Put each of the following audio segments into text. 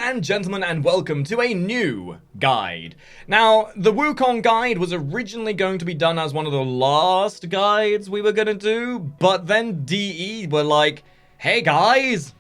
and gentlemen, and welcome to a new guide. Now, the Wukong guide was originally going to be done as one of the last guides we were going to do, but then DE were like, hey guys,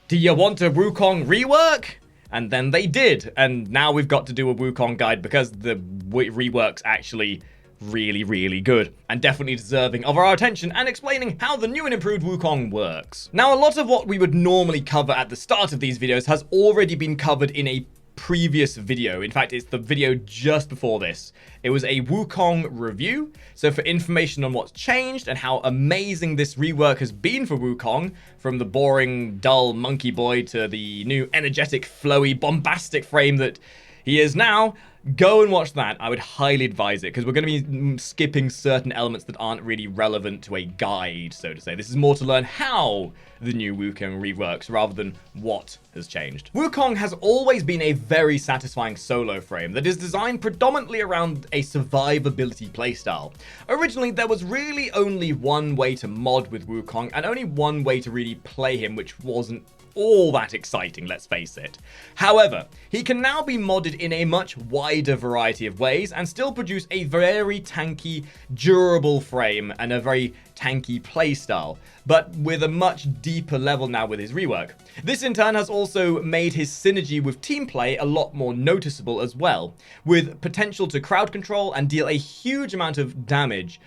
do you want a Wukong rework? And then they did, and now we've got to do a Wukong guide because the rework's actually really good and definitely deserving of our attention and explaining how the new and improved Wukong works. Now, a lot of what we would normally cover at the start of these videos has already been covered in a previous video. In fact, it's the video just before this. It was a Wukong review. So for information on what's changed and how amazing this rework has been for Wukong, from the boring, dull monkey boy to the new energetic, flowy, bombastic frame that he is now, go and watch that. I would highly advise it, because we're going to be skipping certain elements that aren't really relevant to a guide, so to say. This is more to learn how the new Wukong reworks rather than what has changed. Wukong has always been a very satisfying solo frame that is designed predominantly around a survivability playstyle. Originally, there was really only one way to mod with Wukong and only one way to really play him, which wasn't all that exciting, let's face it. However, he can now be modded in a much wider variety of ways and still produce a very tanky, durable frame and a very tanky playstyle, but with a much deeper level now with his rework. This in turn has also made his synergy with team play a lot more noticeable as well, with potential to crowd control and deal a huge amount of damage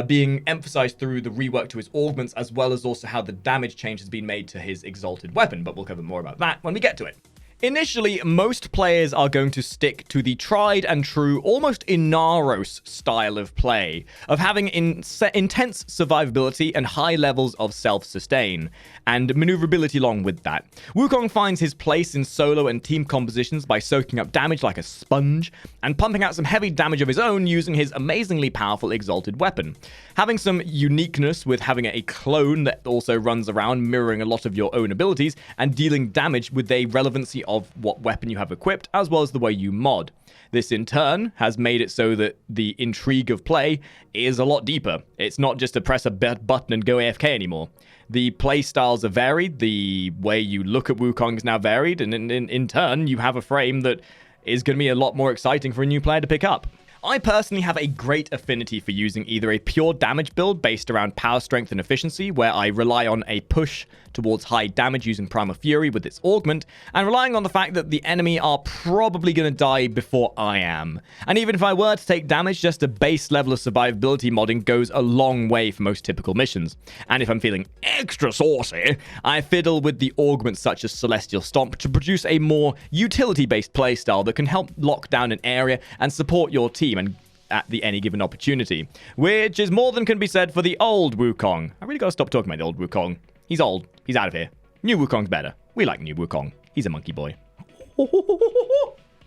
being emphasized through the rework to his augments, as well as also how the damage change has been made to his exalted weapon, but we'll cover more about that when we get to it. Initially, most players are going to stick to the tried and true, almost Inaros style of play, of having intense survivability and high levels of self-sustain, and maneuverability along with that. Wukong finds his place in solo and team compositions by soaking up damage like a sponge, and pumping out some heavy damage of his own using his amazingly powerful exalted weapon. Having some uniqueness with having a clone that also runs around mirroring a lot of your own abilities, and dealing damage with a relevancy of what weapon you have equipped, as well as the way you mod. This in turn has made it so that the intrigue of play is a lot deeper. It's not just to press a button and go AFK anymore. The play styles are varied, the way you look at Wukong is now varied, and in turn you have a frame that is going to be a lot more exciting for a new player to pick up. I personally have a great affinity for using either a pure damage build based around power, strength, and efficiency, where I rely on a push towards high damage using Primal Fury with its augment, and relying on the fact that the enemy are probably going to die before I am. And even if I were to take damage, just a base level of survivability modding goes a long way for most typical missions. And if I'm feeling extra saucy, I fiddle with the augments such as Celestial Stomp to produce a more utility-based playstyle that can help lock down an area and support your team and at any given opportunity, which is more than can be said for the old Wukong. I really gotta stop talking about the old Wukong. He's old. He's out of here. New Wukong's better. We like new Wukong. He's a monkey boy.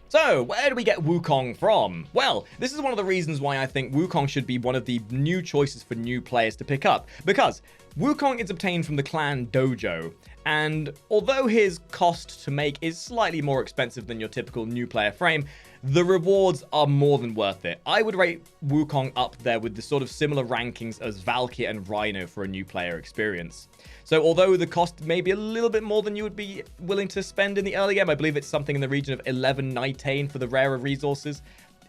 So, where do we get Wukong from? Well, this is one of the reasons why I think Wukong should be one of the new choices for new players to pick up, because Wukong is obtained from the clan dojo, and although his cost to make is slightly more expensive than your typical new player frame, the rewards are more than worth it. I would rate Wukong up there with the sort of similar rankings as Valkyrie and Rhino for a new player experience. So although the cost may be a little bit more than you would be willing to spend in the early game, I believe it's something in the region of 11 Nitane for the rarer resources,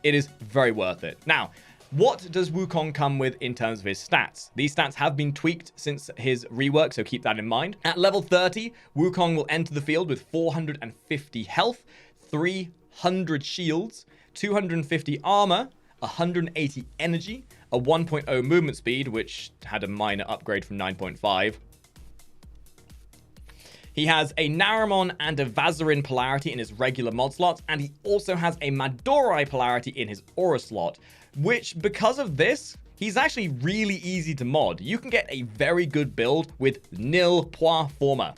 it is very worth it. Now, what does Wukong come with in terms of his stats? These stats have been tweaked since his rework, so keep that in mind. At level 30, Wukong will enter the field with 450 health, 300 shields, 250 armor, 180 energy, a 1.0 movement speed, which had a minor upgrade from 9.5. He has a Naramon and a Vazarin polarity in his regular mod slots, and he also has a Madorai polarity in his aura slot, which, because of this, he's actually really easy to mod. You can get a very good build with nil poids forma.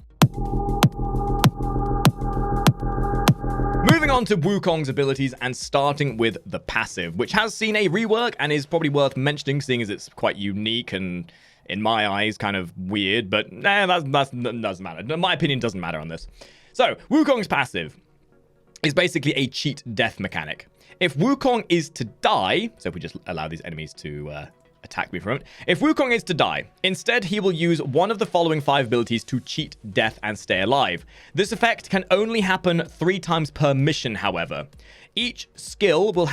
Moving on to Wukong's abilities and starting with the passive, which has seen a rework and is probably worth mentioning, seeing as it's quite unique and, in my eyes, kind of weird, but that doesn't matter. My opinion doesn't matter on this. So, Wukong's passive is basically a cheat death mechanic. If Wukong is to die, so if we just allow these enemies to attack me for a moment. If Wukong is to die, instead he will use one of the following 5 abilities to cheat death and stay alive. This effect can only happen 3 times per mission, however. Each skill will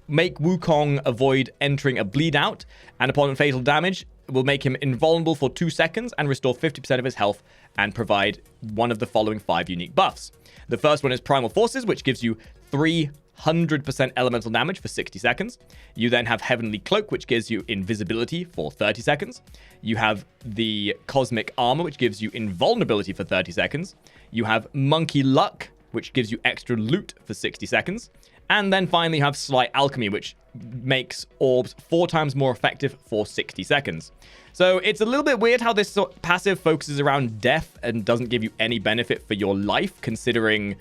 make Wukong avoid entering a bleed out, and upon fatal damage, will make him invulnerable for 2 seconds and restore 50% of his health and provide one of the following 5 unique buffs. The first one is Primal Forces, which gives you 300% elemental damage for 60 seconds. You then have Heavenly Cloak, which gives you invisibility for 30 seconds. You have the Cosmic Armor, which gives you invulnerability for 30 seconds. You have Monkey Luck, which gives you extra loot for 60 seconds. And then finally you have Slight Alchemy, which makes orbs 4 times more effective for 60 seconds. So it's a little bit weird how this passive focuses around death and doesn't give you any benefit for your life, considering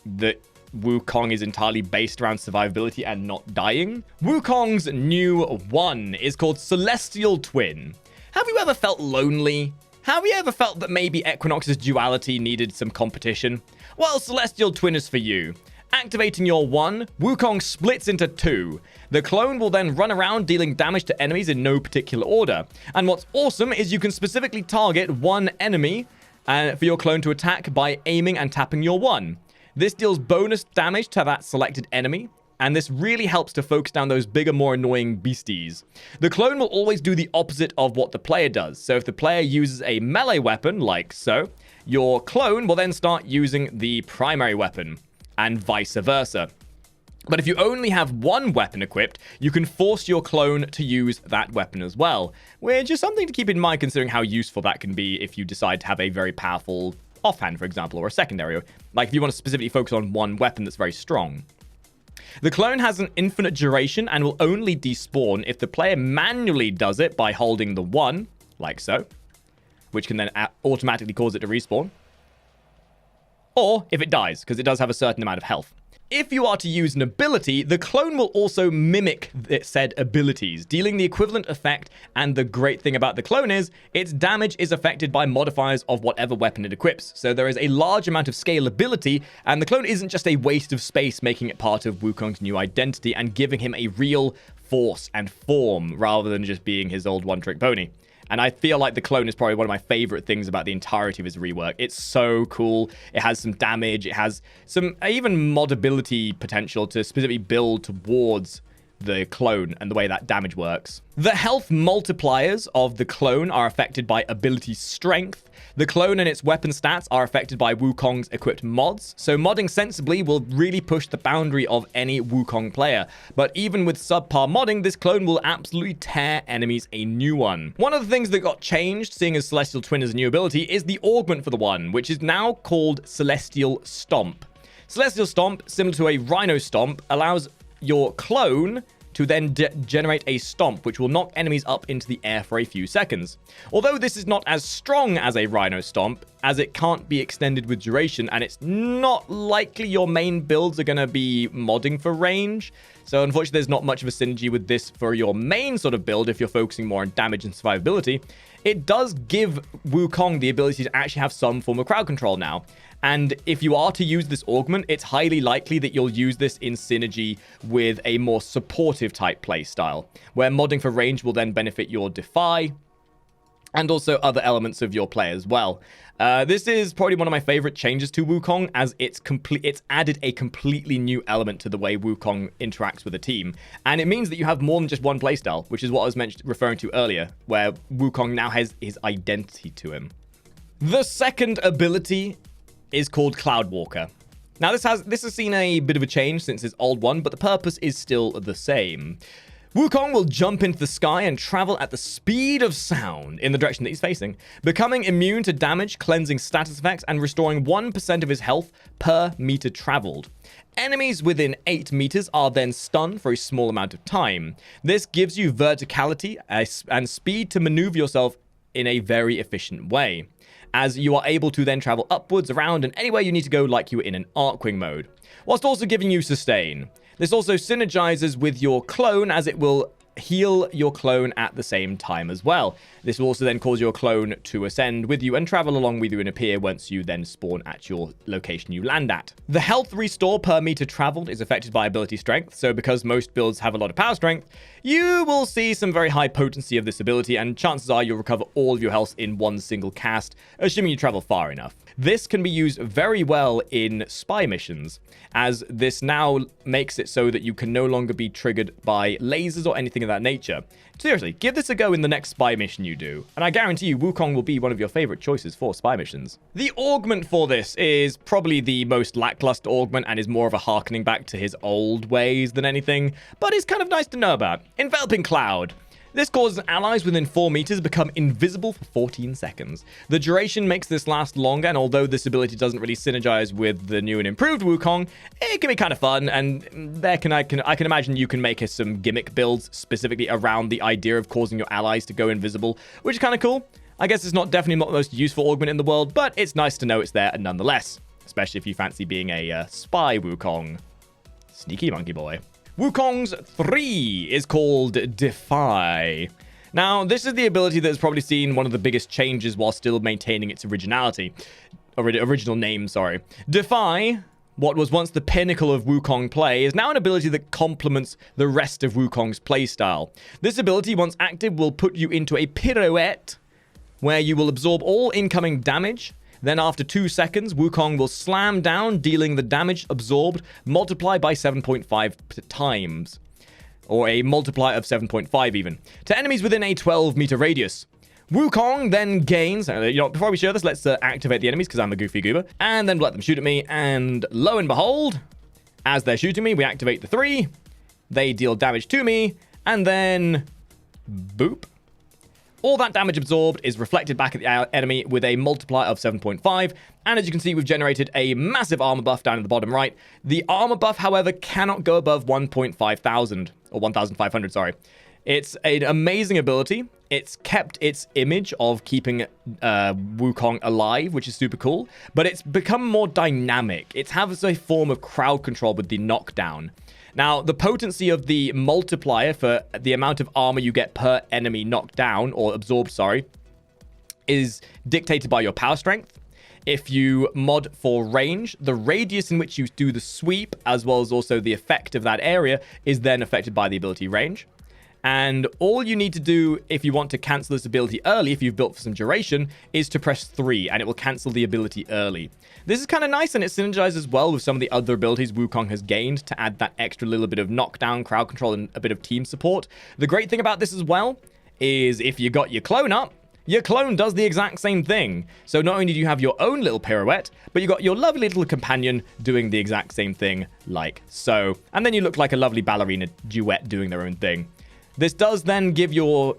that Wukong is entirely based around survivability and not dying. Wukong's new one is called Celestial Twin. Have you ever felt lonely? Have you ever felt that maybe Equinox's duality needed some competition? Well, Celestial Twin is for you. Activating your 1, Wukong splits into 2. The clone will then run around dealing damage to enemies in no particular order. And what's awesome is you can specifically target one enemy for your clone to attack by aiming and tapping your 1. This deals bonus damage to that selected enemy, and this really helps to focus down those bigger, more annoying beasties. The clone will always do the opposite of what the player does. So if the player uses a melee weapon, like so, your clone will then start using the primary weapon, and vice versa. But if you only have one weapon equipped, you can force your clone to use that weapon as well, which is something to keep in mind considering how useful that can be if you decide to have a very powerful offhand, for example, or a secondary. Like if you want to specifically focus on one weapon that's very strong. The clone has an infinite duration and will only despawn if the player manually does it by holding the 1, like so, which can then automatically cause it to respawn. Or if it dies, because it does have a certain amount of health. If you are to use an ability, the clone will also mimic said abilities, dealing the equivalent effect, and the great thing about the clone is, its damage is affected by modifiers of whatever weapon it equips, so there is a large amount of scalability, and the clone isn't just a waste of space making it part of Wukong's new identity and giving him a real force and form, rather than just being his old one-trick pony. And I feel like the clone is probably one of my favorite things about the entirety of his rework. It's so cool. It has some damage. It has some even modability potential to specifically build towards the clone and the way that damage works. The health multipliers of the clone are affected by ability strength. The clone and its weapon stats are affected by Wukong's equipped mods, so modding sensibly will really push the boundary of any Wukong player. But even with subpar modding, this clone will absolutely tear enemies a new one. One of the things that got changed, seeing as Celestial Twin is a new ability, is the augment for the one, which is now called Celestial Stomp. Celestial Stomp, similar to a Rhino Stomp, allows your clone to then generate a stomp, which will knock enemies up into the air for a few seconds. Although this is not as strong as a Rhino Stomp, as it can't be extended with duration, and it's not likely your main builds are going to be modding for range. So unfortunately, there's not much of a synergy with this for your main sort of build if you're focusing more on damage and survivability. It does give Wukong the ability to actually have some form of crowd control now. And if you are to use this augment, it's highly likely that you'll use this in synergy with a more supportive type playstyle, where modding for range will then benefit your Defy and also other elements of your play as well. This is probably one of my favorite changes to Wukong, as it's added a completely new element to the way Wukong interacts with a team. And it means that you have more than just one playstyle, which is what I was referring to earlier, where Wukong now has his identity to him. The second ability is called Cloudwalker. Now this has seen a bit of a change since its old one, but the purpose is still the same. Wukong will jump into the sky and travel at the speed of sound in the direction that he's facing, becoming immune to damage, cleansing status effects, and restoring 1% of his health per meter traveled. Enemies within 8 meters are then stunned for a small amount of time. This gives you verticality and speed to maneuver yourself in a very efficient way, as you are able to then travel upwards, around, and anywhere you need to go like you were in an Arcwing mode, whilst also giving you sustain. This also synergizes with your clone, as it will heal your clone at the same time as well. This will also then cause your clone to ascend with you and travel along with you and appear once you then spawn at your location you land at. The health restore per meter traveled is affected by ability strength, so because most builds have a lot of power strength, you will see some very high potency of this ability, and chances are you'll recover all of your health in one single cast, assuming you travel far enough. This can be used very well in spy missions, as this now makes it so that you can no longer be triggered by lasers or anything of that nature. Seriously, give this a go in the next spy mission you do, and I guarantee you Wukong will be one of your favorite choices for spy missions. The augment for this is probably the most lackluster augment and is more of a harkening back to his old ways than anything, but it's kind of nice to know about. Enveloping Cloud. This causes allies within 4 meters become invisible for 14 seconds. The duration makes this last longer, and although this ability doesn't really synergize with the new and improved Wukong, it can be kind of fun, and I can imagine you can make some gimmick builds specifically around the idea of causing your allies to go invisible, which is kind of cool. I guess it's definitely not the most useful augment in the world, but it's nice to know it's there nonetheless, especially if you fancy being a spy Wukong. Sneaky monkey boy. Wukong's 3 is called Defy. Now, this is the ability that has probably seen one of the biggest changes while still maintaining its original name, sorry. Defy, what was once the pinnacle of Wukong play, is now an ability that complements the rest of Wukong's playstyle. This ability, once active, will put you into a pirouette, where you will absorb all incoming damage. Then after 2 seconds, Wukong will slam down, dealing the damage absorbed multiplied by 7.5 times. Or a multiplier of 7.5 even. To enemies within a 12-meter radius. Wukong then gains... before we show this, let's activate the enemies because I'm a goofy goober. And then let them shoot at me. And lo and behold, as they're shooting me, we activate the 3. They deal damage to me. And then... boop. All that damage absorbed is reflected back at the enemy with a multiplier of 7.5, and as you can see, we've generated a massive armor buff down in the bottom right. The armor buff, however, cannot go above 1,500, or 1,500, sorry. It's an amazing ability. It's kept its image of keeping Wukong alive, which is super cool, but it's become more dynamic. It has a form of crowd control with the knockdown. Now, the potency of the multiplier for the amount of armor you get per enemy knocked down, or absorbed, sorry, is dictated by your power strength. If you mod for range, the radius in which you do the sweep, as well as also the effect of that area, is then affected by the ability range. And all you need to do if you want to cancel this ability early, if you've built for some duration, is to press 3, and it will cancel the ability early. This is kind of nice, and it synergizes well with some of the other abilities Wukong has gained to add that extra little bit of knockdown, crowd control, and a bit of team support. The great thing about this as well is if you got your clone up, your clone does the exact same thing. So not only do you have your own little pirouette, but you got your lovely little companion doing the exact same thing like so. And then you look like a lovely ballerina duet doing their own thing. This does then give your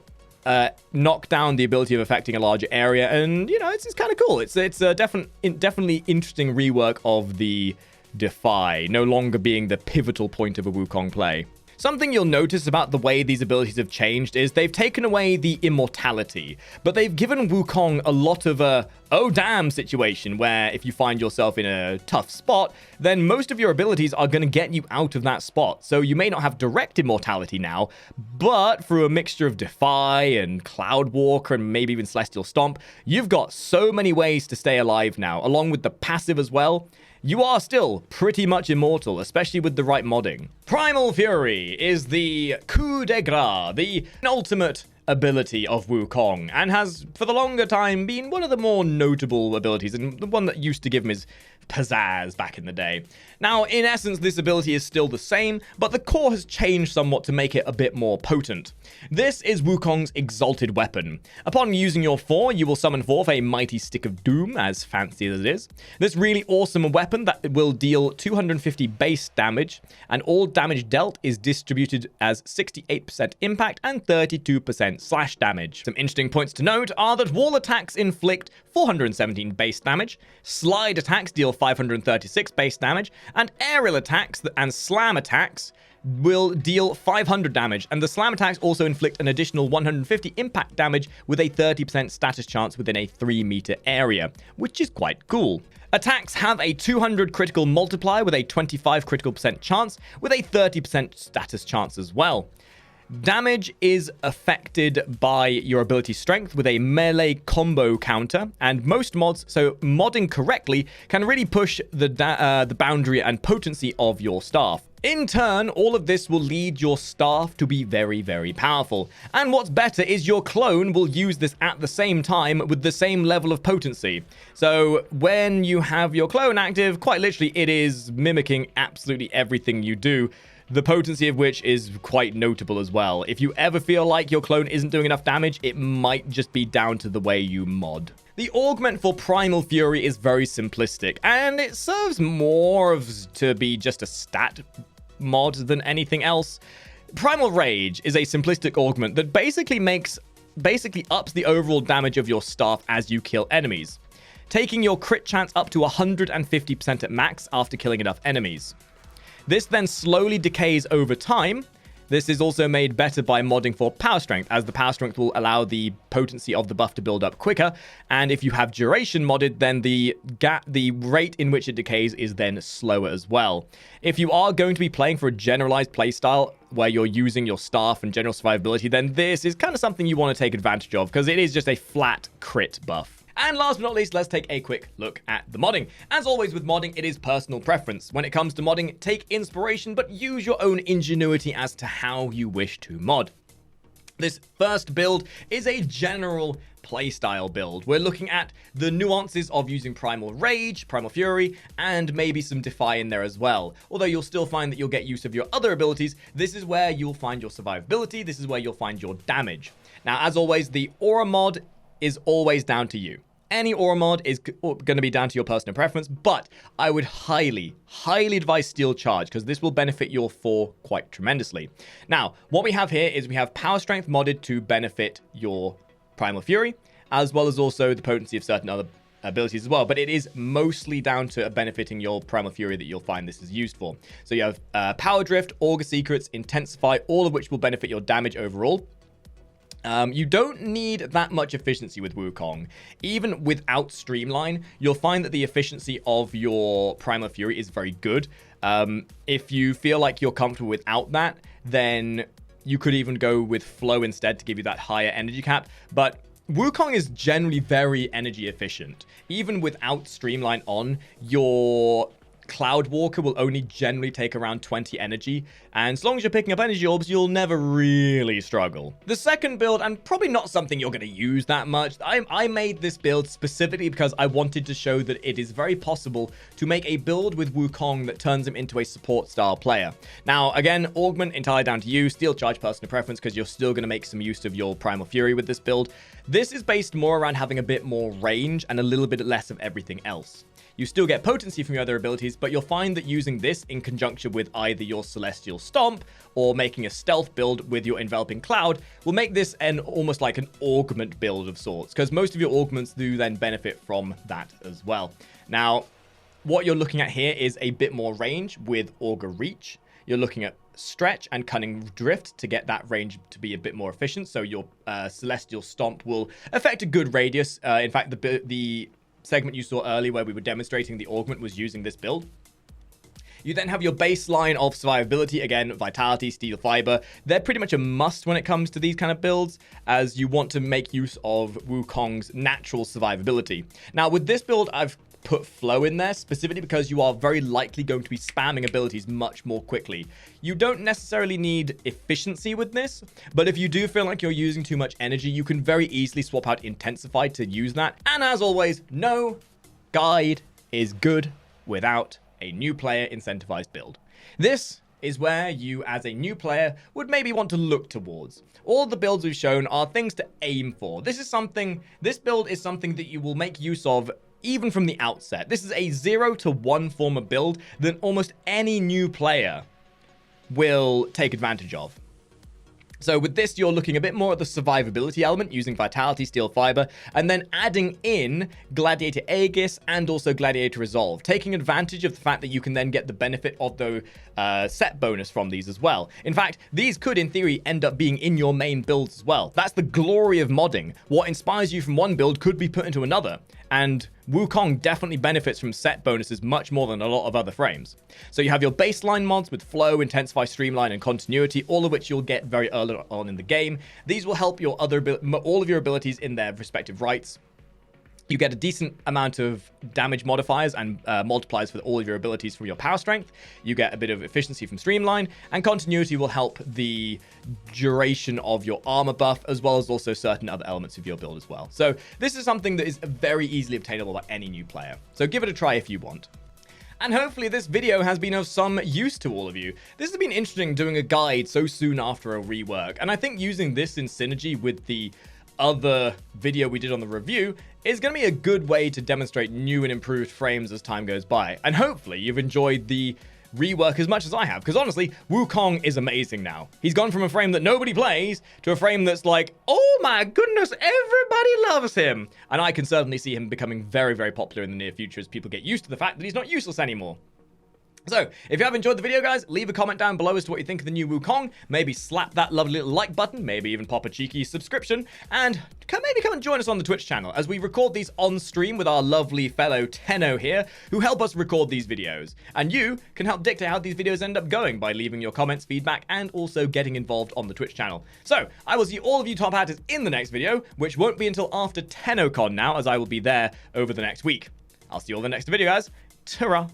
knockdown the ability of affecting a larger area, and, it's kind of cool. It's a definitely interesting rework of the Defy, no longer being the pivotal point of a Wukong play. Something you'll notice about the way these abilities have changed is they've taken away the immortality, but they've given Wukong a lot of a oh damn situation where if you find yourself in a tough spot, then most of your abilities are going to get you out of that spot. So you may not have direct immortality now, but through a mixture of Defy and Cloud Walker and maybe even Celestial Stomp, you've got so many ways to stay alive now, along with the passive as well. You are still pretty much immortal, especially with the right modding. Primal Fury is the coup de grace, the ultimate ability of Wukong, and has, for the longer time, been one of the more notable abilities, and the one that used to give him his pizzazz back in the day. Now, in essence, this ability is still the same, but the core has changed somewhat to make it a bit more potent. This is Wukong's exalted weapon. Upon using your 4, you will summon forth a mighty stick of doom, as fancy as it is. This really awesome weapon that will deal 250 base damage, and all damage dealt is distributed as 68% impact and 32% slash damage. Some interesting points to note are that wall attacks inflict 417 base damage, slide attacks deal 536 base damage, and aerial attacks and slam attacks will deal 500 damage, and the slam attacks also inflict an additional 150 impact damage with a 30% status chance within a 3-meter area, which is quite cool. Attacks have a 200 critical multiplier with a 25 critical percent chance with a 30% status chance as well. Damage is affected by your ability strength with a melee combo counter, and most mods, so modding correctly, can really push the boundary and potency of your staff. In turn, all of this will lead your staff to be very, very powerful. And what's better is your clone will use this at the same time with the same level of potency. So when you have your clone active, quite literally it is mimicking absolutely everything you do, the potency of which is quite notable as well. If you ever feel like your clone isn't doing enough damage, it might just be down to the way you mod. The augment for Primal Fury is very simplistic, and it serves more to be just a stat mod than anything else. Primal Rage is a simplistic augment that basically ups the overall damage of your staff as you kill enemies, taking your crit chance up to 150% at max after killing enough enemies. This then slowly decays over time. This is also made better by modding for power strength, as the power strength will allow the potency of the buff to build up quicker. And if you have duration modded, then the rate in which it decays is then slower as well. If you are going to be playing for a generalized playstyle where you're using your staff and general survivability, then this is kind of something you want to take advantage of, because it is just a flat crit buff. And last but not least, let's take a quick look at the modding. As always with modding, it is personal preference. When it comes to modding, take inspiration, but use your own ingenuity as to how you wish to mod. This first build is a general playstyle build. We're looking at the nuances of using Primal Rage, Primal Fury, and maybe some Defy in there as well. Although you'll still find that you'll get use of your other abilities, this is where you'll find your survivability, this is where you'll find your damage. Now, as always, the aura mod is always down to you. Any aura mod is going to be down to your personal preference, but I would highly, highly advise Steel Charge, because this will benefit your 4 quite tremendously. Now, what we have here is we have Power Strength modded to benefit your Primal Fury, as well as also the potency of certain other abilities as well, but it is mostly down to benefiting your Primal Fury that you'll find this is used for. So you have Power Drift, Augur Secrets, Intensify, all of which will benefit your damage overall. You don't need that much efficiency with Wukong. Even without Streamline, you'll find that the efficiency of your Primal Fury is very good. If you feel like you're comfortable without that, then you could even go with Flow instead to give you that higher energy cap. But Wukong is generally very energy efficient. Even without Streamline on, your Cloud Walker will only generally take around 20 energy, and as long as you're picking up energy orbs, you'll never really struggle. The second build, and probably not something you're going to use that much, I made this build specifically because I wanted to show that it is very possible to make a build with Wukong that turns him into a support style player. Now, again, augment entirely down to you, Steel Charge personal preference, because you're still going to make some use of your Primal Fury with this build. This is based more around having a bit more range and a little bit less of everything else. You still get potency from your other abilities, but you'll find that using this in conjunction with either your Celestial Stomp or making a stealth build with your Enveloping Cloud will make this almost like an augment build of sorts, because most of your augments do then benefit from that as well. Now, what you're looking at here is a bit more range with Augur Reach. You're looking at Stretch and Cunning Drift to get that range to be a bit more efficient, so your Celestial Stomp will affect a good radius. In fact, the segment you saw earlier where we were demonstrating the augment was using this build. You then have your baseline of survivability, again, Vitality, Steel Fiber. They're pretty much a must when it comes to these kind of builds, as you want to make use of Wukong's natural survivability. Now, with this build, I've put Flow in there specifically because you are very likely going to be spamming abilities much more quickly. You don't necessarily need efficiency with this, but if you do feel like you're using too much energy, you can very easily swap out Intensify to use that. And as always, no guide is good without a new player incentivized build. This is where you as a new player would maybe want to look towards. All the builds we've shown are things to aim for. This build is something that you will make use of even from the outset. This is a 0 to 1 form of build that almost any new player will take advantage of. So with this, you're looking a bit more at the survivability element using Vitality, Steel Fiber, and then adding in Gladiator Aegis and also Gladiator Resolve, taking advantage of the fact that you can then get the benefit of the set bonus from these as well. In fact, these could, in theory, end up being in your main builds as well. That's the glory of modding. What inspires you from one build could be put into another. and Wukong definitely benefits from set bonuses much more than a lot of other frames. So you have your baseline mods with Flow, Intensify, Streamline, and Continuity, all of which you'll get very early on in the game. These will help your all of your abilities in their respective rights. You get a decent amount of damage modifiers and multipliers for all of your abilities from your power strength. You get a bit of efficiency from Streamline, and Continuity will help the duration of your armor buff, as well as also certain other elements of your build as well. So this is something that is very easily obtainable by any new player. So give it a try if you want. And hopefully this video has been of some use to all of you. This has been interesting doing a guide so soon after a rework, and I think using this in synergy with the other video we did on the review is going to be a good way to demonstrate new and improved frames as time goes by. And hopefully you've enjoyed the rework as much as I have, because honestly, Wukong is amazing now. He's gone from a frame that nobody plays to a frame that's like, oh my goodness, everybody loves him. And I can certainly see him becoming very, very popular in the near future as people get used to the fact that he's not useless anymore. So, if you have enjoyed the video, guys, leave a comment down below as to what you think of the new Wukong. Maybe slap that lovely little like button, maybe even pop a cheeky subscription, and maybe come and join us on the Twitch channel as we record these on stream with our lovely fellow Tenno here, who help us record these videos. And you can help dictate how these videos end up going by leaving your comments, feedback, and also getting involved on the Twitch channel. So, I will see all of you top hatters in the next video, which won't be until after TennoCon now, as I will be there over the next week. I'll see you all in the next video, guys. Ta-ra!